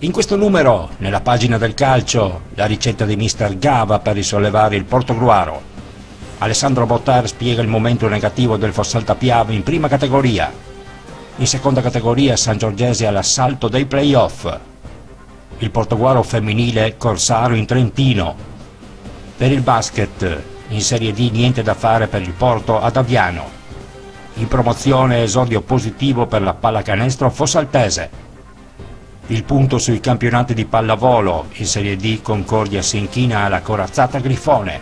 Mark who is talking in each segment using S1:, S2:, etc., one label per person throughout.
S1: In questo numero, nella pagina del calcio, la ricetta di Mister Gava per risollevare il Portogruaro. Alessandro Bottar spiega il momento negativo del Fossalta Piave in prima categoria. In seconda categoria Sangiorgese all'assalto dei play-off. Il Portogruaro femminile Corsaro in Trentino. Per il basket, in Serie D niente da fare per il Porto ad Aviano. In promozione esordio positivo per la pallacanestro fossaltese. Il punto sui campionati di pallavolo, in Serie D Concordia si inchina alla corazzata Grifone.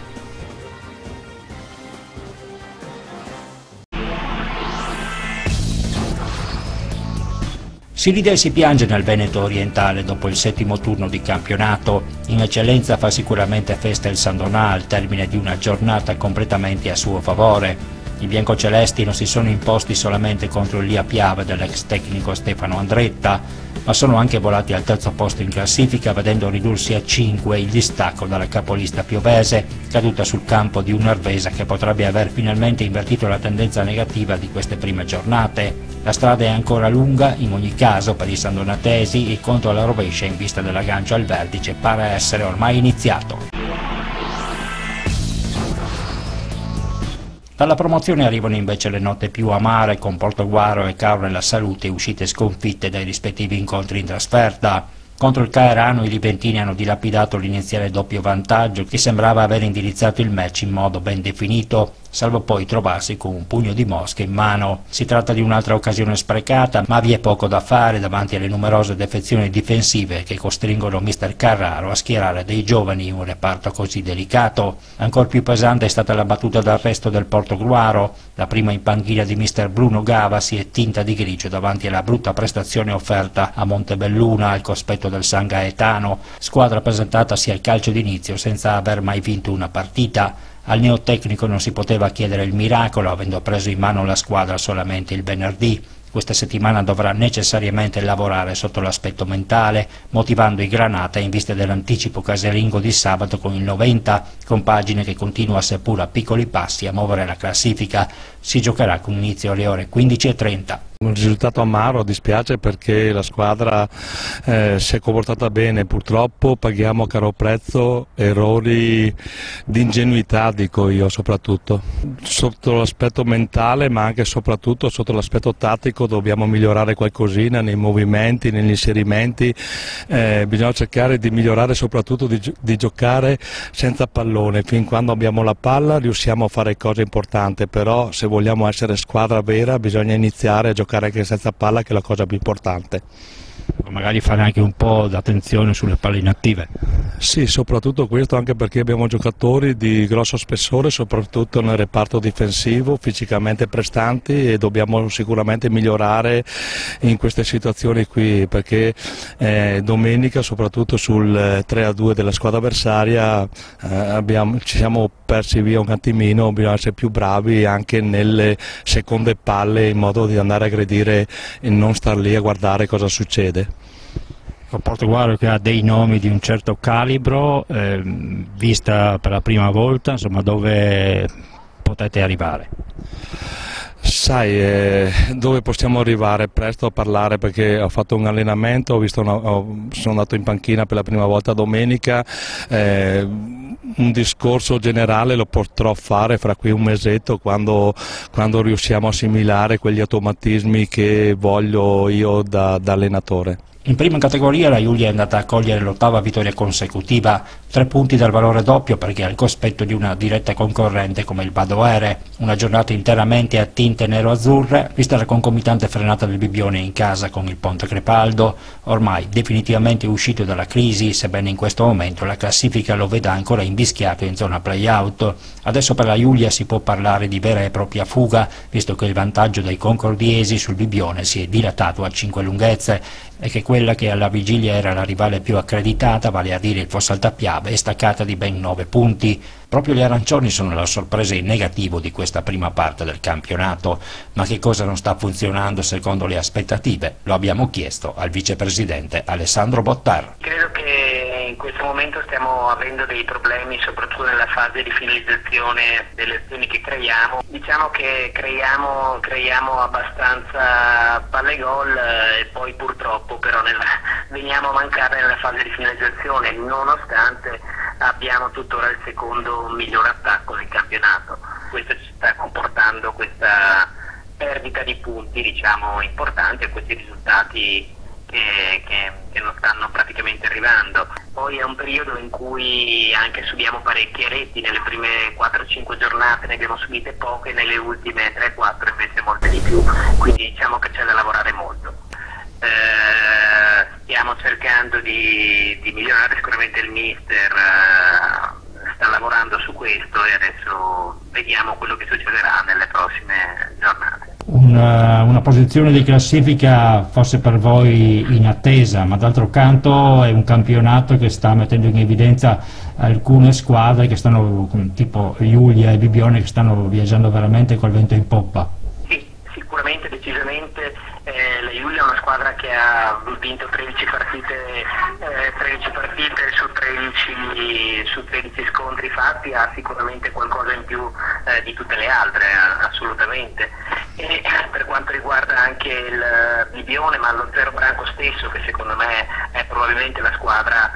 S1: Si ride e si piange nel Veneto orientale dopo il settimo turno di campionato. In eccellenza fa sicuramente festa il San Donà al termine di una giornata completamente a suo favore. I biancocelesti non si sono imposti solamente contro il Lia Piave dell'ex tecnico Stefano Andretta, ma sono anche volati al terzo posto in classifica, vedendo ridursi a 5 il distacco dalla capolista piovese, caduta sul campo di un'Arvesa che potrebbe aver finalmente invertito la tendenza negativa di queste prime giornate. La strada è ancora lunga, in ogni caso, per i sandonatesi, il conto alla rovescia in vista dell'aggancio al vertice pare essere ormai iniziato. Dalla promozione arrivano invece le note più amare, con Portogruaro e Carro nella Salute uscite sconfitte dai rispettivi incontri in trasferta. Contro il Caerano i liventini hanno dilapidato l'iniziale doppio vantaggio che sembrava aver indirizzato il match in modo ben definito, salvo poi trovarsi con un pugno di mosche in mano. Si tratta di un'altra occasione sprecata, ma vi è poco da fare davanti alle numerose defezioni difensive che costringono mister Carraro a schierare dei giovani in un reparto così delicato. Ancor più pesante è stata la battuta d'arresto del Portogruaro. La prima in panchina di mister Bruno Gava si è tinta di grigio davanti alla brutta prestazione offerta a Montebelluna al cospetto del San Gaetano, squadra presentatasi al calcio d'inizio senza aver mai vinto una partita. Al neotecnico non si poteva chiedere il miracolo, avendo preso in mano la squadra solamente il venerdì. Questa settimana dovrà necessariamente lavorare sotto l'aspetto mentale, motivando i Granata in vista dell'anticipo casalingo di sabato con il 90, compagine che continua seppur a piccoli passi a muovere la classifica. Si giocherà con inizio alle ore 15:30.
S2: Un risultato amaro, dispiace perché la squadra si è comportata bene, purtroppo paghiamo a caro prezzo errori di ingenuità, dico io, soprattutto sotto l'aspetto mentale ma anche e soprattutto sotto l'aspetto tattico dobbiamo migliorare qualcosina nei movimenti, negli inserimenti, bisogna cercare di migliorare soprattutto di giocare senza pallone. Fin quando abbiamo la palla riusciamo a fare cose importanti, però se vogliamo essere squadra vera bisogna iniziare a giocare anche senza palla, che è la cosa più importante.
S1: Magari fare anche un po' d'attenzione sulle palle inattive.
S2: Sì, soprattutto questo, anche perché abbiamo giocatori di grosso spessore, soprattutto nel reparto difensivo, fisicamente prestanti, e dobbiamo sicuramente migliorare in queste situazioni qui, perché domenica, soprattutto sul 3-2 della squadra avversaria, ci siamo persi via un attimino. Bisogna essere più bravi anche nelle seconde palle, in modo di andare a aggredire e non star lì a guardare cosa succede.
S1: Il Portogruaro che ha dei nomi di un certo calibro, vista per la prima volta, insomma, dove potete arrivare?
S2: Sai, dove possiamo arrivare? Presto a parlare, perché ho fatto un allenamento, sono andato in panchina per la prima volta domenica. Un discorso generale lo potrò fare fra qui un mesetto, quando riusciamo a assimilare quegli automatismi che voglio io da allenatore.
S1: In prima categoria la Giulia è andata a cogliere l'8ª vittoria consecutiva, 3 punti dal valore doppio perché al cospetto di una diretta concorrente come il Badoere. Una giornata interamente a tinte nero-azzurre, vista la concomitante frenata del Bibbione in casa con il Ponte Crepaldo, ormai definitivamente uscito dalla crisi, sebbene in questo momento la classifica lo veda ancora invischiato in zona play-out. Adesso per la Giulia si può parlare di vera e propria fuga, visto che il vantaggio dei concordiesi sul Bibbione si è dilatato a 5 lunghezze e che quella che alla vigilia era la rivale più accreditata, vale a dire il Fossalta Piave, è staccata di ben 9 punti. Proprio gli arancioni sono la sorpresa in negativo di questa prima parte del campionato, ma che cosa non sta funzionando secondo le aspettative? Lo abbiamo chiesto al vicepresidente Alessandro Bottar.
S3: Credo che in questo momento stiamo avendo dei problemi, soprattutto nella fase di finalizzazione delle azioni che creiamo. Diciamo che creiamo abbastanza palle gol e poi purtroppo però veniamo a mancare nella fase di finalizzazione, nonostante abbiamo tuttora il secondo miglior attacco del campionato. Questo ci sta comportando questa perdita di punti, diciamo, importante, e questi risultati che non stanno praticamente arrivando. Poi è un periodo in cui anche subiamo parecchie reti, nelle prime 4-5 giornate ne abbiamo subite poche, nelle ultime 3-4 invece molte di più, quindi diciamo che c'è da lavorare molto. Stiamo cercando di migliorare, sicuramente il mister sta lavorando su questo e adesso vediamo quello che succederà nelle prossime giornate.
S1: Una posizione di classifica forse per voi in attesa, ma d'altro canto è un campionato che sta mettendo in evidenza alcune squadre che stanno, tipo Giulia e Bibione, che stanno viaggiando veramente col vento in poppa.
S3: Sì, sicuramente, decisamente. La Giulia è una squadra che ha vinto 13 partite su 13 scontri fatti, ha sicuramente qualcosa in più di tutte le altre, assolutamente. E per quanto riguarda anche il Bibione, ma lo Zero Branco stesso, che secondo me è probabilmente la squadra,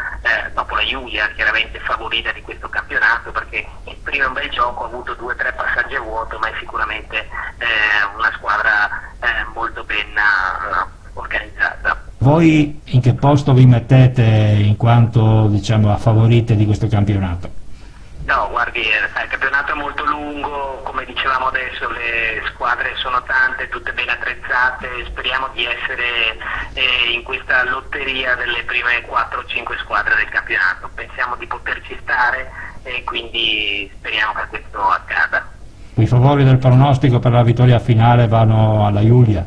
S3: dopo la Giulia, chiaramente favorita di questo campionato, perché prima un bel gioco, ha avuto 2 o 3 passaggi a vuoto, ma è sicuramente una squadra molto ben organizzata.
S1: Voi in che posto vi mettete in quanto, diciamo, a favorite di questo campionato?
S3: No, guardi, il campionato è molto lungo, come dicevamo adesso le squadre sono tante, tutte ben attrezzate, speriamo di essere in questa lotteria delle prime 4 o 5 squadre del campionato, pensiamo di poterci stare e quindi speriamo che questo accada.
S1: I favori del pronostico per la vittoria finale vanno alla Giulia?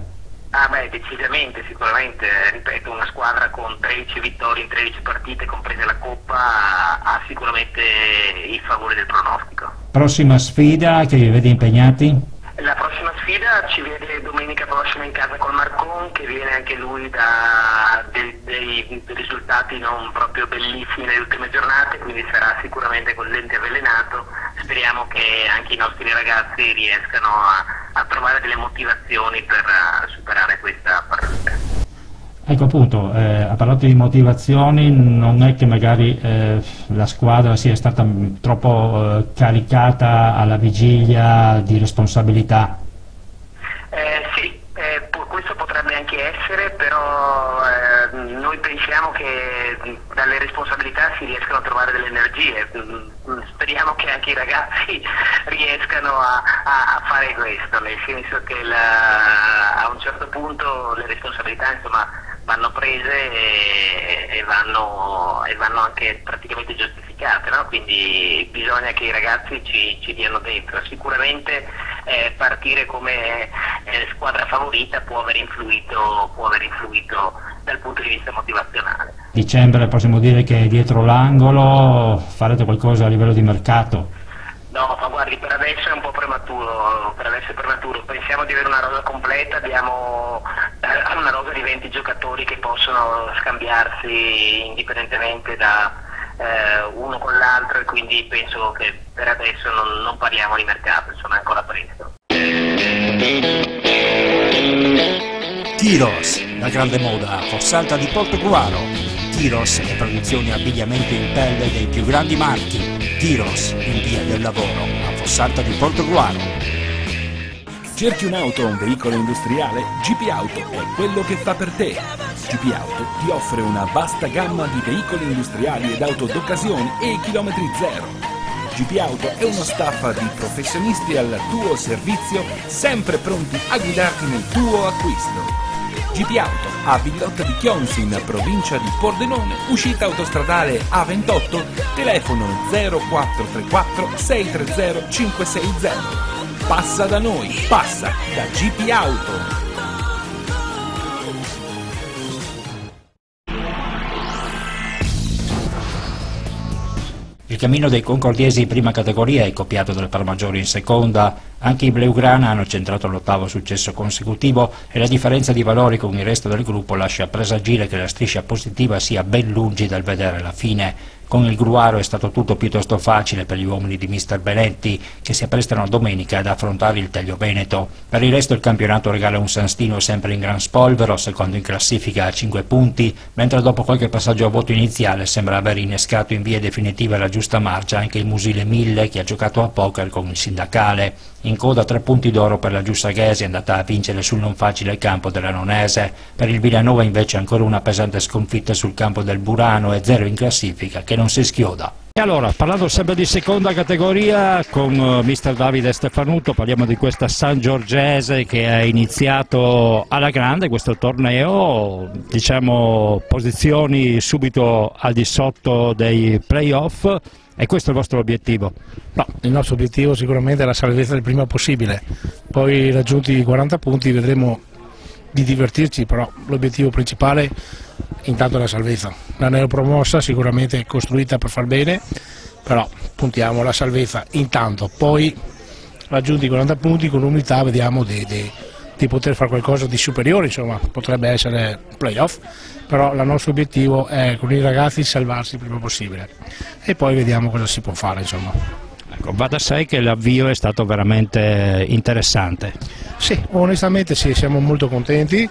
S3: Ah beh, decisamente, sicuramente, ripeto, una squadra con 13 vittorie in 13 partite, comprese la Coppa, ha sicuramente i favori del pronostico.
S1: Prossima sfida che vi vede impegnati?
S3: La prossima sfida ci vede domenica prossima in casa col Marcon, che viene anche lui da dei risultati non proprio bellissimi nelle ultime giornate, quindi sarà sicuramente con dente avvelenato. Speriamo che anche i nostri ragazzi riescano a trovare delle motivazioni per superare questa partita.
S1: Ecco, appunto, ha parlato di motivazioni, non è che magari la squadra sia stata troppo caricata alla vigilia di responsabilità?
S3: Sì, questo potrebbe anche essere, però noi pensiamo che dalle responsabilità si riescano a trovare delle energie. Speriamo che anche i ragazzi riescano a fare questo, nel senso che a un certo punto le responsabilità, insomma, vanno prese e vanno anche praticamente giustificate, no? Quindi bisogna che i ragazzi ci diano dentro. Sicuramente partire come squadra favorita può aver influito dal punto di vista motivazionale.
S1: Dicembre possiamo dire che è dietro l'angolo, farete qualcosa a livello di mercato?
S3: No, ma guardi, per adesso è un po' prematuro, pensiamo di avere una rosa completa, abbiamo una rosa di 20 giocatori che possono scambiarsi indipendentemente da uno con l'altro, e quindi penso che per adesso non parliamo di mercato, insomma è ancora presto.
S1: Tiros, la grande moda a Fossalta di Portogruaro. Tiros, le produzioni e abbigliamento in pelle dei più grandi marchi. Tiros, in via del lavoro, a Fossalta di Portogruaro.
S4: Cerchi un'auto o un veicolo industriale? GP Auto è quello che fa per te. GP Auto ti offre una vasta gamma di veicoli industriali ed auto d'occasione e chilometri zero. GP Auto è uno staff di professionisti al tuo servizio, sempre pronti a guidarti nel tuo acquisto. GP Auto a Villotta di Chionsi, in provincia di Pordenone, uscita autostradale A28, telefono 0434 630 560. Passa da noi, passa da GP Auto.
S1: Il cammino dei concordiesi in prima categoria è copiato dal Palmaggiore in seconda. Anche i Bleugrana hanno centrato l'8° successo consecutivo e la differenza di valori con il resto del gruppo lascia presagire che la striscia positiva sia ben lungi dal vedere la fine. Con il Gruaro è stato tutto piuttosto facile per gli uomini di mister Benetti, che si apprestano domenica ad affrontare il Telio Veneto. Per il resto il campionato regala un San Stino sempre in gran spolvero, secondo in classifica a 5 punti, mentre dopo qualche passaggio a voto iniziale sembra aver innescato in via definitiva la giusta marcia anche il Musile 1000, che ha giocato a poker con il Sindacale. In coda 3 punti d'oro per la Giussaghese, andata a vincere sul non facile campo della Nonese. Per il Villanova invece ancora una pesante sconfitta sul campo del Burano e 0 in classifica che non si schioda.
S5: E allora, parlando sempre di seconda categoria, con mister Davide Stefanuto parliamo di questa San Giorgese che ha iniziato alla grande questo torneo, diciamo posizioni subito al di sotto dei playoff. E questo è il vostro obiettivo?
S6: No, il nostro obiettivo sicuramente è la salvezza il prima possibile, poi raggiunti i 40 punti vedremo di divertirci, però l'obiettivo principale intanto è la salvezza. La neopromossa sicuramente è costruita per far bene, però puntiamo alla salvezza intanto, poi raggiunti i 40 punti con umiltà vediamo di poter fare qualcosa di superiore, insomma potrebbe essere playoff, però il nostro obiettivo è con i ragazzi salvarsi il prima possibile e poi vediamo cosa si può fare, insomma.
S5: Ecco, va da sé che l'avvio è stato veramente interessante.
S6: Sì, onestamente sì, siamo molto contenti,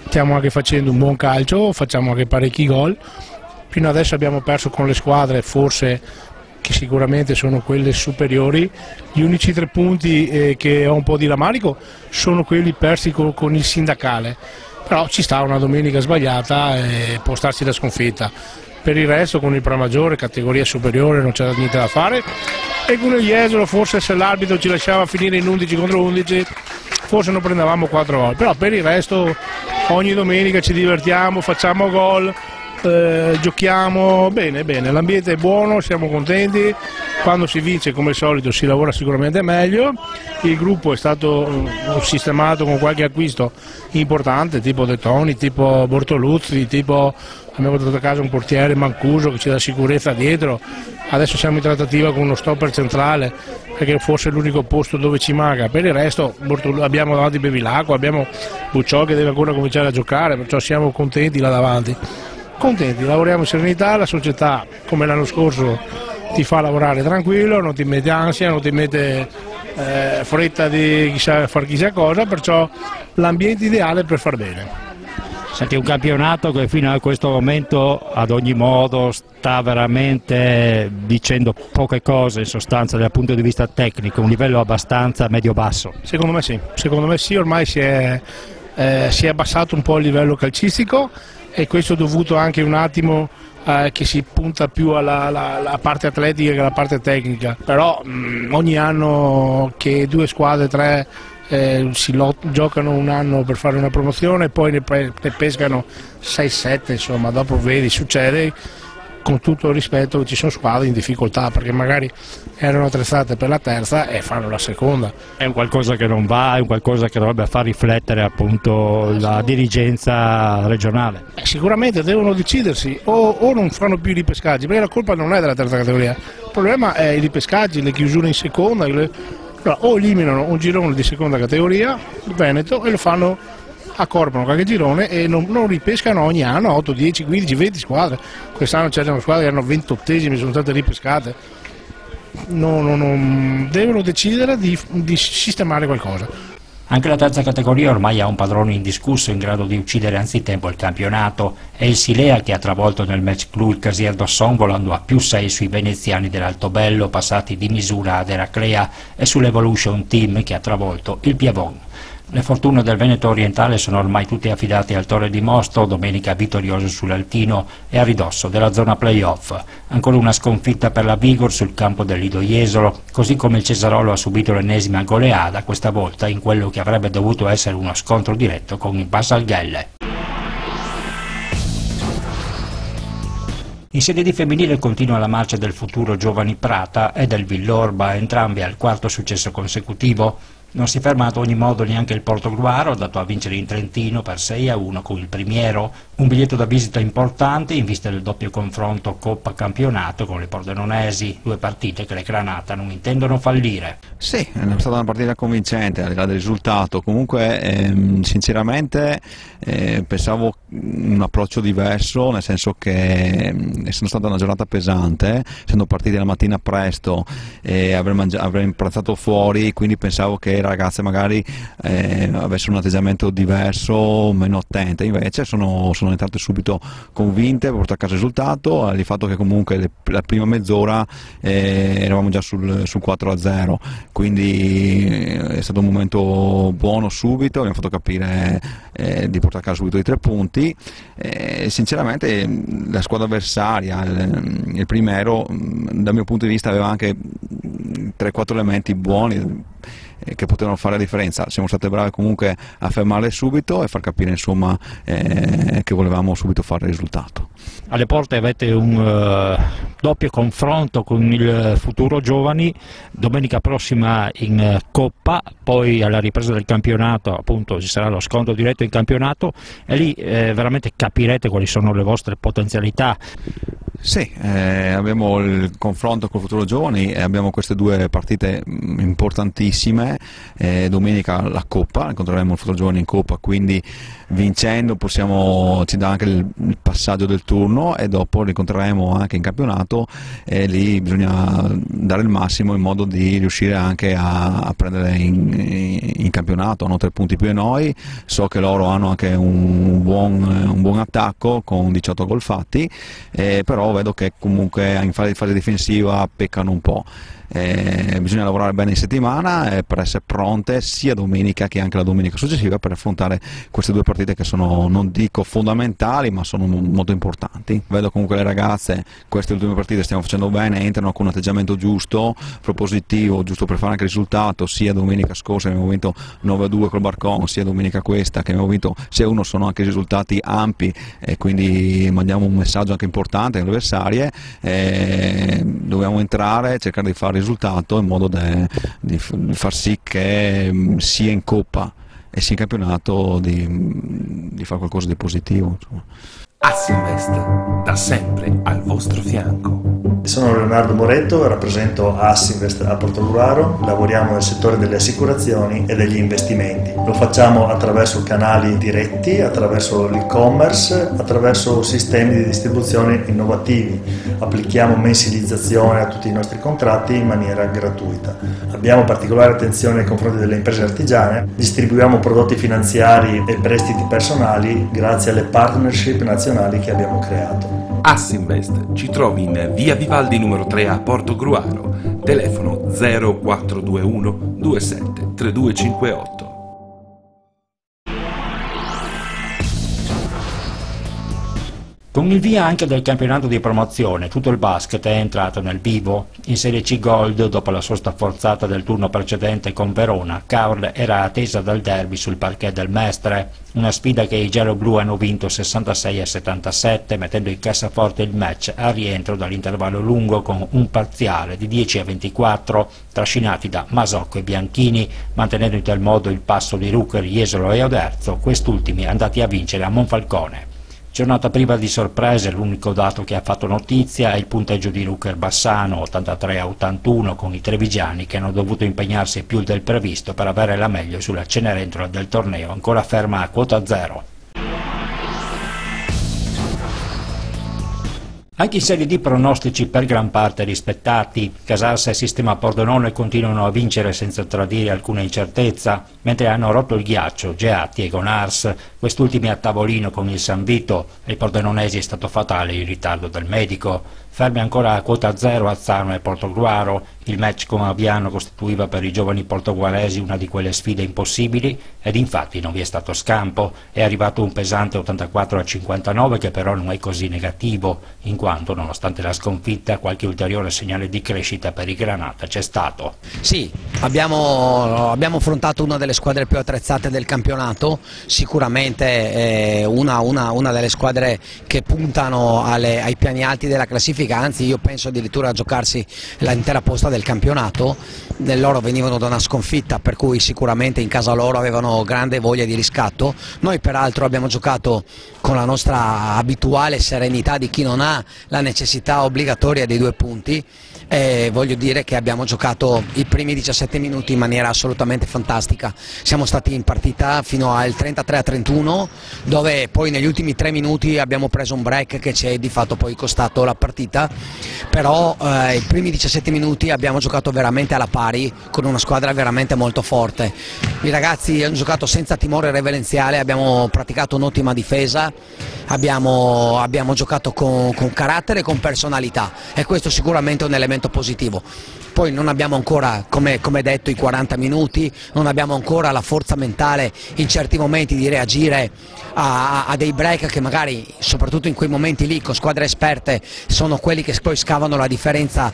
S6: stiamo anche facendo un buon calcio, facciamo anche parecchi gol, fino adesso abbiamo perso con le squadre forse che sicuramente sono quelle superiori, gli unici 3 punti che ho un po' di rammarico sono quelli persi con il Sindacale, però ci sta una domenica sbagliata e può starci la sconfitta. Per il resto con il Pramaggiore, categoria superiore, non c'era niente da fare, e con il Jesolo forse se l'arbitro ci lasciava finire in 11 contro 11 forse non prendevamo 4 gol, però per il resto ogni domenica ci divertiamo, facciamo gol, giochiamo bene, l'ambiente è buono, siamo contenti, quando si vince come al solito si lavora sicuramente meglio, il gruppo è stato sistemato con qualche acquisto importante tipo De Toni, tipo Bortoluzzi, tipo abbiamo portato a casa un portiere Mancuso che ci dà sicurezza dietro, adesso siamo in trattativa con uno stopper centrale perché forse è l'unico posto dove ci manca, per il resto abbiamo davanti Bevilacqua, abbiamo Bucciò che deve ancora cominciare a giocare, perciò siamo contenti là davanti. Contenti, lavoriamo in serenità, la società come l'anno scorso ti fa lavorare tranquillo, non ti mette ansia, non ti mette fretta di fare chissà cosa, perciò l'ambiente ideale per far bene.
S5: Senti, un campionato che fino a questo momento ad ogni modo sta veramente dicendo poche cose in sostanza dal punto di vista tecnico, un livello abbastanza medio-basso.
S6: Secondo me sì, ormai si è abbassato un po' il livello calcistico e questo è dovuto anche un attimo che si punta più alla parte atletica che alla parte tecnica, però ogni anno che 2 squadre, 3 giocano un anno per fare una promozione e poi ne pescano 6-7, insomma dopo vedi, succede, con tutto il rispetto che ci sono squadre in difficoltà perché magari erano attrezzate per la terza e fanno la seconda.
S5: È un qualcosa che non va, è un qualcosa che dovrebbe far riflettere appunto la dirigenza regionale.
S6: Sicuramente devono decidersi o non fanno più i ripescaggi, perché la colpa non è della terza categoria, il problema è i ripescaggi, le chiusure in seconda, o eliminano un girone di seconda categoria, il Veneto, e lo fanno, accorpano qualche girone e non ripescano ogni anno 8, 10, 15, 20 squadre. Quest'anno c'erano squadre che erano 28esime, sono state ripescate. Devono decidere di sistemare qualcosa.
S1: Anche la terza categoria ormai ha un padrone indiscusso in grado di uccidere anzitempo il campionato. È il Silea che ha travolto nel match clou il Casier d'Osson volando a +6 sui veneziani dell'Altobello passati di misura ad Eraclea e sull'Evolution Team che ha travolto il Piavon. Le fortune del Veneto orientale sono ormai tutte affidate al Torre di Mosto, domenica vittorioso sull'Altino e a ridosso della zona playoff. Ancora una sconfitta per la Vigor sul campo del Lido Jesolo, così come il Cesarolo ha subito l'ennesima goleada, questa volta in quello che avrebbe dovuto essere uno scontro diretto con il Basalghelle. In serie di femminile continua la marcia del futuro Giovani Prata e del Villorba, entrambi al 4º successo consecutivo. Non si ferma ad ogni modo neanche il Portogruaro, dato a vincere in Trentino per 6-1 con il Primiero, un biglietto da visita importante in vista del doppio confronto Coppa Campionato con le pordenonesi, 2 partite che le Granata non intendono fallire.
S7: Sì, è stata una partita convincente, al di là del risultato. Comunque sinceramente pensavo un approccio diverso, nel senso che essendo stata una giornata pesante, essendo partiti la mattina presto e avrei pranzato fuori, quindi pensavo che le ragazze magari avessero un atteggiamento diverso, meno attente. Invece sono entrate subito convinte per portare a casa il risultato, al fatto che comunque la prima mezz'ora eravamo già sul 4-0. Quindi è stato un momento buono subito, abbiamo fatto capire di portare a casa subito i 3 punti. Sinceramente la squadra avversaria, il Primero, dal mio punto di vista aveva anche 3-4 elementi buoni che potevano fare la differenza. Siamo state brave comunque a fermarle subito e far capire insomma che volevamo subito fare il risultato.
S5: Alle porte avete un doppio confronto con il Futuro Giovani, domenica prossima in Coppa, poi alla ripresa del campionato appunto ci sarà lo scontro diretto in campionato e lì veramente capirete quali sono le vostre potenzialità.
S7: Sì, abbiamo il confronto con il Futuro Giovani e abbiamo queste 2 partite importantissime. Domenica la Coppa, incontreremo il Futuro Giovani in Coppa, quindi vincendo ci dà anche il passaggio del turno e dopo li incontreremo anche in campionato e lì bisogna dare il massimo in modo di riuscire anche a prendere in campionato. Hanno 3 punti più di noi, so che loro hanno anche un buon attacco con 18 gol fatti, però vedo che comunque in fase difensiva peccano un po'. Bisogna lavorare bene in settimana per essere pronte sia domenica che anche la domenica successiva per affrontare queste 2 partite che sono, non dico fondamentali, ma sono molto importanti. Vedo comunque le ragazze, queste ultime partite stiamo facendo bene, entrano con un atteggiamento giusto, propositivo, giusto per fare anche il risultato. Sia domenica scorsa che abbiamo vinto 9-2 col Barcon, sia domenica questa che abbiamo vinto 6-1, sono anche risultati ampi e quindi mandiamo un messaggio anche importante alle avversarie. Dobbiamo entrare, cercare di fare risultato in modo di far sì che sia in Coppa e sia in campionato di fare qualcosa di positivo, insomma.
S4: Assinvest, da sempre al vostro fianco.
S8: Sono Leonardo Moretto, rappresento Assinvest a Portogruaro, lavoriamo nel settore delle assicurazioni e degli investimenti. Lo facciamo attraverso canali diretti, attraverso l'e-commerce, attraverso sistemi di distribuzione innovativi. Applichiamo mensilizzazione a tutti i nostri contratti in maniera gratuita. Abbiamo particolare attenzione nei confronti delle imprese artigiane, distribuiamo prodotti finanziari e prestiti personali grazie alle partnership nazionali che abbiamo creato.
S4: Assinvest ci trovi in via Vivaldi numero 3 a Portogruaro, telefono 0421 27 3258.
S1: Con il via anche del campionato di promozione, tutto il basket è entrato nel vivo. In Serie C Gold, dopo la sosta forzata del turno precedente con Verona, Caorle era attesa dal derby sul parquet del Mestre, una sfida che i giallo-blu hanno vinto 66-77, mettendo in cassaforte il match a rientro dall'intervallo lungo con un parziale di 10-24, trascinati da Masocco e Bianchini, mantenendo in tal modo il passo di Rucker, Jesolo e Oderzo, quest'ultimi andati a vincere a Monfalcone. Giornata priva di sorprese, l'unico dato che ha fatto notizia è il punteggio di Rucker Bassano, 83-81, con i trevigiani che hanno dovuto impegnarsi più del previsto per avere la meglio sulla Cenerentola del torneo, ancora ferma a quota 0. Anche in Serie D pronostici per gran parte rispettati. Casarsa e Sistema Pordenone continuano a vincere senza tradire alcuna incertezza, mentre hanno rotto il ghiaccio Geatti e Gonars, quest'ultimi a tavolino con il San Vito. Ai pordenonesi è stato fatale il ritardo del medico. Fermi ancora a quota 0 Azzano e Portogruaro. Il match con Aviano costituiva per i giovani portoguaresi una di quelle sfide impossibili ed infatti non vi è stato scampo. È arrivato un pesante 84-59 che però non è così negativo, in quanto nonostante la sconfitta qualche ulteriore segnale di crescita per i Granata c'è stato.
S9: Sì, abbiamo affrontato una delle squadre più attrezzate del campionato, sicuramente una delle squadre che puntano ai piani alti della classifica, anzi io penso addirittura a giocarsi l'intera posta del campionato. Loro venivano da una sconfitta, per cui sicuramente in casa loro avevano grande voglia di riscatto. Noi peraltro abbiamo giocato con la nostra abituale serenità di chi non ha la necessità obbligatoria dei 2 punti, e voglio dire che abbiamo giocato i primi 17 minuti in maniera assolutamente fantastica. Siamo stati in partita fino al 33-31, dove poi negli ultimi 3 minuti abbiamo preso un break che ci è di fatto poi costato la partita, però i primi 17 minuti abbiamo giocato veramente alla pari con una squadra veramente molto forte. I ragazzi hanno giocato senza timore reverenziale, abbiamo praticato un'ottima difesa, abbiamo giocato con carattere e con personalità, e questo sicuramente è un elemento positivo. Poi non abbiamo ancora, come detto, i 40 minuti, non abbiamo ancora la forza mentale in certi momenti di reagire a dei break che magari, soprattutto in quei momenti lì, con squadre esperte, sono quelli che poi scavano la differenza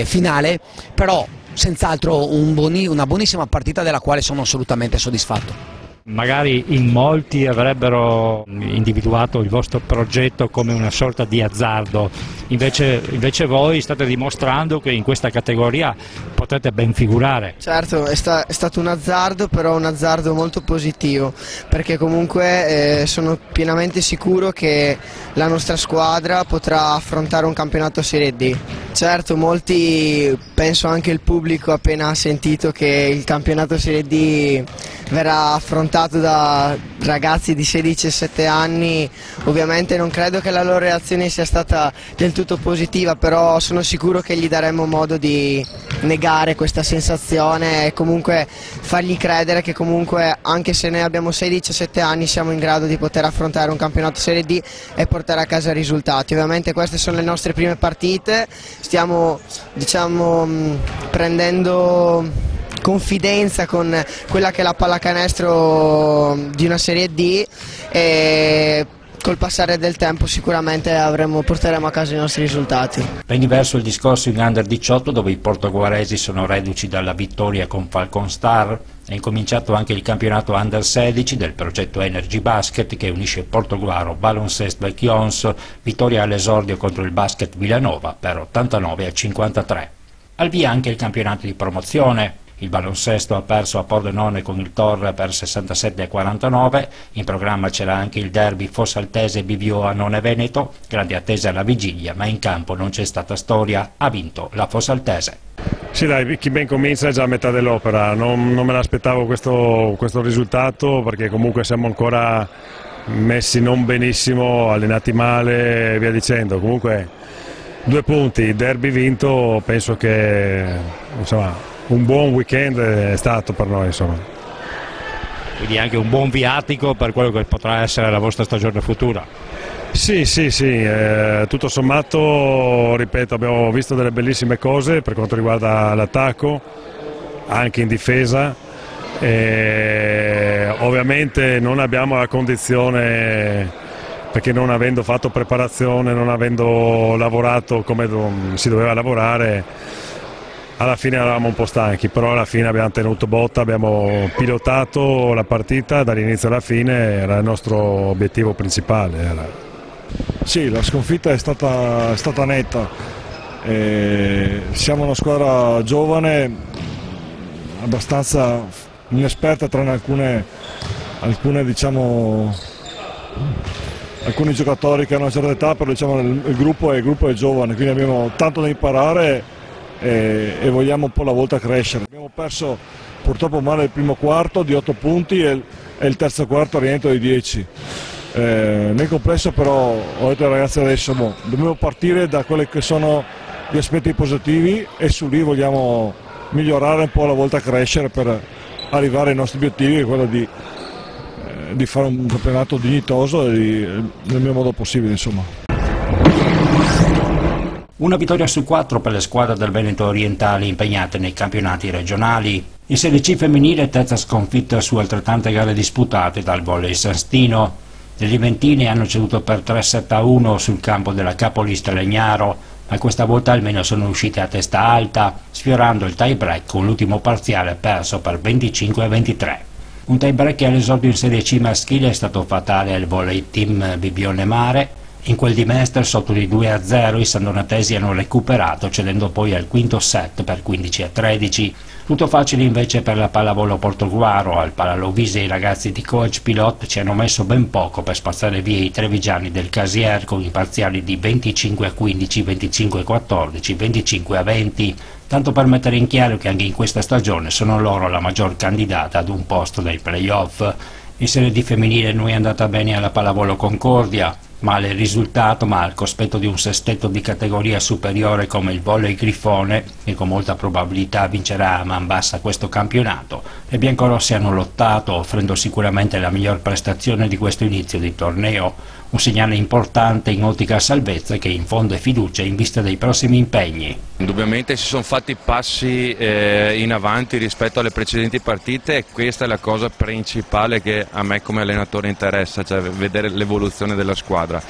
S9: finale, però senz'altro una buonissima partita della quale sono assolutamente soddisfatto.
S5: Magari in molti avrebbero individuato il vostro progetto come una sorta di azzardo, invece voi state dimostrando che in questa categoria potete ben figurare.
S10: Certo, è stato un azzardo, però un azzardo molto positivo, perché comunque sono pienamente sicuro che la nostra squadra potrà affrontare un campionato Serie D. Certo, molti, penso anche il pubblico, appena ha sentito che il campionato Serie D verrà affrontato da ragazzi di 16-17 anni, ovviamente non credo che la loro reazione sia stata del tutto positiva, però sono sicuro che gli daremo modo di negare questa sensazione e comunque fargli credere che comunque, anche se noi abbiamo 16-17 anni, siamo in grado di poter affrontare un campionato Serie D e portare a casa risultati. Ovviamente queste sono le nostre prime partite, stiamo prendendo confidenza con quella che è la pallacanestro di una Serie D, e col passare del tempo sicuramente porteremo a casa i nostri risultati.
S1: Ben diverso il discorso in Under 18, dove i portoguaresi sono reduci dalla vittoria con Falcon Star. È incominciato anche il campionato Under 16 del progetto Energy Basket, che unisce Portoguaro, Baloncesto e Chions, vittoria all'esordio contro il Basket Villanova per 89-53. Al via anche il campionato di promozione. Il Baloncesto ha perso a Pordenone con il Torre per 67-49, in programma c'era anche il derby Fossaltese-Bivio Annone Veneto, grande attesa alla vigilia, ma in campo non c'è stata storia, ha vinto la Fossaltese.
S11: Sì dai, chi ben comincia è già a metà dell'opera, non me l'aspettavo questo risultato, perché comunque siamo ancora messi non benissimo, allenati male e via dicendo. Comunque 2 punti, derby vinto, penso che insomma un buon weekend è stato per noi, insomma.
S5: Quindi anche un buon viatico per quello che potrà essere la vostra stagione futura.
S11: Sì, tutto sommato, ripeto, abbiamo visto delle bellissime cose per quanto riguarda l'attacco, anche in difesa, e ovviamente non abbiamo la condizione, perché non avendo fatto preparazione, non avendo lavorato come si doveva lavorare, alla fine eravamo un po' stanchi, però alla fine abbiamo tenuto botta, abbiamo pilotato la partita dall'inizio alla fine, era il nostro obiettivo principale.
S12: Sì, la sconfitta è stata netta, siamo una squadra giovane, abbastanza inesperta, tranne alcune diciamo, alcuni giocatori che hanno una certa età, però diciamo, il gruppo è giovane, quindi abbiamo tanto da imparare e vogliamo un po' alla volta crescere. Abbiamo perso purtroppo male il primo quarto di 8 punti e il terzo quarto rientro di 10. Nel complesso però ho detto ai ragazzi adesso dobbiamo partire da quelli che sono gli aspetti positivi e su lì vogliamo migliorare un po' alla volta crescere per arrivare ai nostri obiettivi, che è quello di fare un campionato dignitoso e nel mio modo possibile, insomma.
S1: Una vittoria su 4 per le squadre del Veneto orientale impegnate nei campionati regionali. In Serie C femminile terza sconfitta su altrettante gare disputate dal Volley Sestino. Le Juventine hanno ceduto per 3-7-1 sul campo della capolista Legnaro, ma questa volta almeno sono uscite a testa alta, sfiorando il tie break con l'ultimo parziale perso per 25-23. Un tie break che all'esordio in Serie C maschile è stato fatale al Volley Team Bibione Mare. In quel di Mestre, sotto di 2-0, i sandonatesi hanno recuperato, cedendo poi al quinto set per 15-13. Tutto facile invece per la pallavolo Portogruaro. Al Palalovise i ragazzi di Coach Pilot ci hanno messo ben poco per spazzare via i trevigiani del Casier con i parziali di 25-15, 25-14, 25-20, tanto per mettere in chiaro che anche in questa stagione sono loro la maggior candidata ad un posto nei play-off. In Serie D femminile noi è andata bene alla Pallavolo Concordia, male il risultato, ma al cospetto di un sestetto di categoria superiore come il Volley Grifone, che con molta probabilità vincerà a man bassa questo campionato, le biancorossi hanno lottato, offrendo sicuramente la miglior prestazione di questo inizio di torneo, un segnale importante in ottica salvezza che infonde fiducia in vista dei prossimi impegni.
S13: Indubbiamente si sono fatti passi in avanti rispetto alle precedenti partite e questa è la cosa principale che a me come allenatore interessa, cioè vedere l'evoluzione della squadra.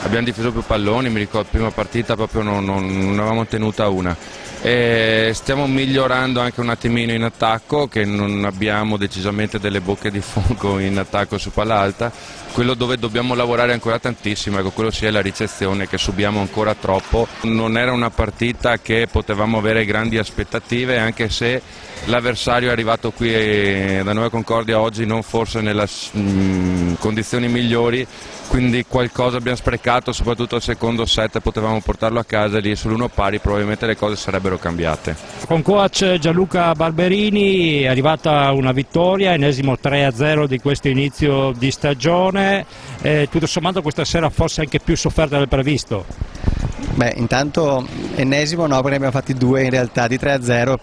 S13: Abbiamo difeso più palloni, mi ricordo prima partita proprio non avevamo tenuta una. E stiamo migliorando anche un attimino in attacco, che non abbiamo decisamente delle bocche di fuoco in attacco su palla alta. Quello dove dobbiamo lavorare ancora tantissimo, ecco, quello sia la ricezione, che subiamo ancora troppo. Non era una partita che potevamo avere grandi aspettative, anche se l'avversario è arrivato qui da noi a Concordia oggi non forse nelle condizioni migliori, quindi qualcosa abbiamo sprecato, soprattutto al secondo set potevamo portarlo a casa e lì sull'1 pari probabilmente le cose sarebbero cambiate.
S5: Con coach Gianluca Barberini è arrivata una vittoria, ennesimo 3-0 di questo inizio di stagione, tutto sommato questa sera forse anche più sofferta del previsto.
S14: Beh, intanto ennesimo no, perché ne abbiamo fatti 2 in realtà di 3-0,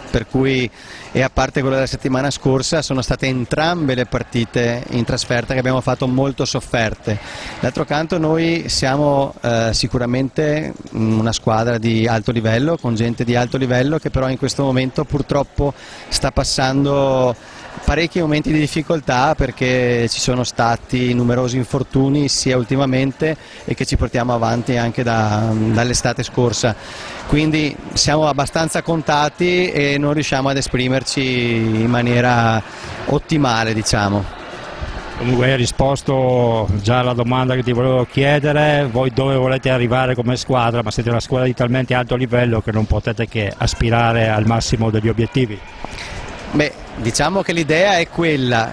S14: per cui, e a parte quella della settimana scorsa, sono state entrambe le partite in trasferta che abbiamo fatto molto sofferte. D'altro canto noi siamo sicuramente una squadra di alto livello, con gente di alto livello che però in questo momento purtroppo sta passando parecchi momenti di difficoltà perché ci sono stati numerosi infortuni sia ultimamente e che ci portiamo avanti anche dall'estate scorsa, quindi siamo abbastanza contati e non riusciamo ad esprimerci in maniera ottimale, diciamo.
S5: Comunque hai risposto già alla domanda che ti volevo chiedere, voi dove volete arrivare come squadra, ma siete una squadra di talmente alto livello che non potete che aspirare al massimo degli obiettivi?
S14: Beh, diciamo che l'idea è quella,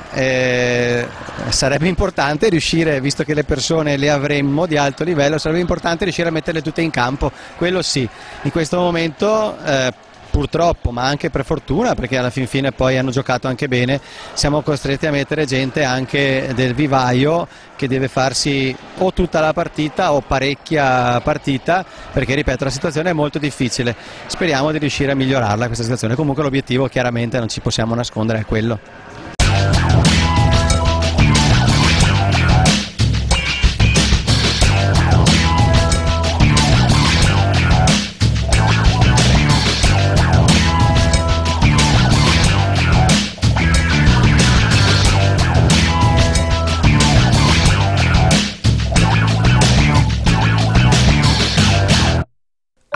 S14: sarebbe importante riuscire, visto che le persone le avremmo di alto livello, sarebbe importante riuscire a metterle tutte in campo, quello sì. In questo momento purtroppo, ma anche per fortuna, perché alla fin fine poi hanno giocato anche bene, siamo costretti a mettere gente anche del vivaio che deve farsi o tutta la partita o parecchia partita, perché ripeto la situazione è molto difficile. Speriamo di riuscire a migliorarla questa situazione, comunque l'obiettivo chiaramente non ci possiamo nascondere è quello.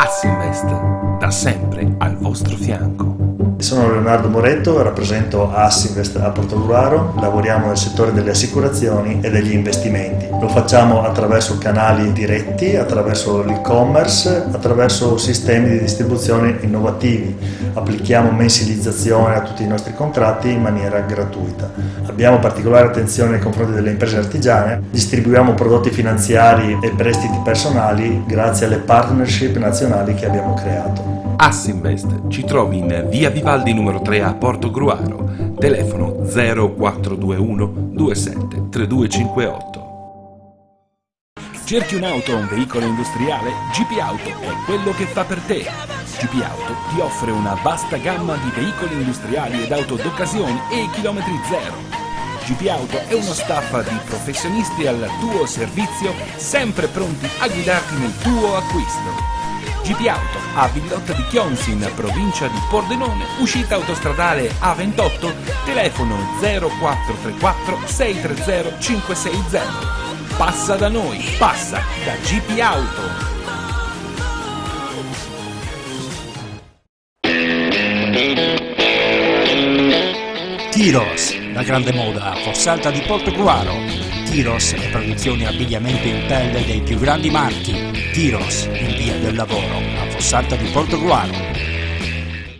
S4: Assinvest, da sempre al vostro fianco.
S8: Sono Leonardo Moretto, rappresento Assinvest a Portogruaro, lavoriamo nel settore delle assicurazioni e degli investimenti. Lo facciamo attraverso canali diretti, attraverso l'e-commerce, attraverso sistemi di distribuzione innovativi. Applichiamo mensilizzazione a tutti i nostri contratti in maniera gratuita. Abbiamo particolare attenzione nei confronti delle imprese artigiane, distribuiamo prodotti finanziari e prestiti personali grazie alle partnership nazionali che abbiamo creato.
S4: Assinvest ci trovi in via Vivaldi numero 3 a Portogruaro, telefono 0421 27 3258. Cerchi un'auto o un veicolo industriale? GP Auto è quello che fa per te. GP Auto ti offre una vasta gamma di veicoli industriali ed auto d'occasione e chilometri zero. GP Auto è uno staff di professionisti al tuo servizio, sempre pronti a guidarti nel tuo acquisto. GP Auto a Villotta di Chionsi in provincia di Pordenone, uscita autostradale A28, telefono 0434 630 560. Passa da noi, passa da GP Auto.
S1: Tiros, la grande moda a Fossalta di Portogruaro. Tiros e produzioni abbigliamento in pelle dei più grandi marchi. Tiros in via del lavoro a Fossalta di Portogruaro.